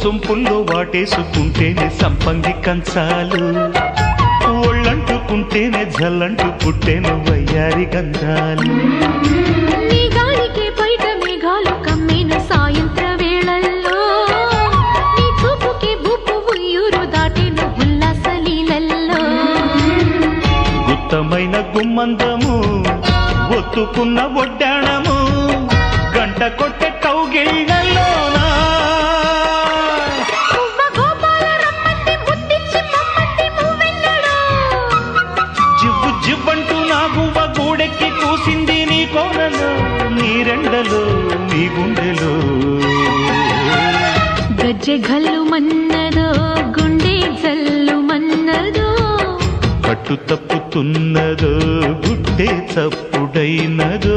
సొంపుల్లో వాటేసుకుంటేనే సంపంగి కంచాలు, ఒళ్ళంటుకుంటేనే జల్లంటు పుట్టేను వయ్యారి గంధాలు. నీ గాలికే బయట మేఘాలు కమ్మేను సాయంత్ర వేళల్లో, నీ చూపుకే బూపు ఉయ్యూరు దాటేను ఉల్లాస లీలల్లో. గుత్తమైన గుమ్మందము ఒత్తుకున్న ఒడ్డాణము గంట కొట్టే కౌగిళ్ళలోనా. జివ్వు జివ్వంటూ నా గువ్వ గూడెక్కి కూసింది నీ కోనలో, నీ రెండలో నీ గుండెలో. గజ్జె గల్లు మన్నదో గుండె జల్లు మన్నదో, కట్టు తప్పుతున్నదో గుడ్డే చప్పుడైనదో.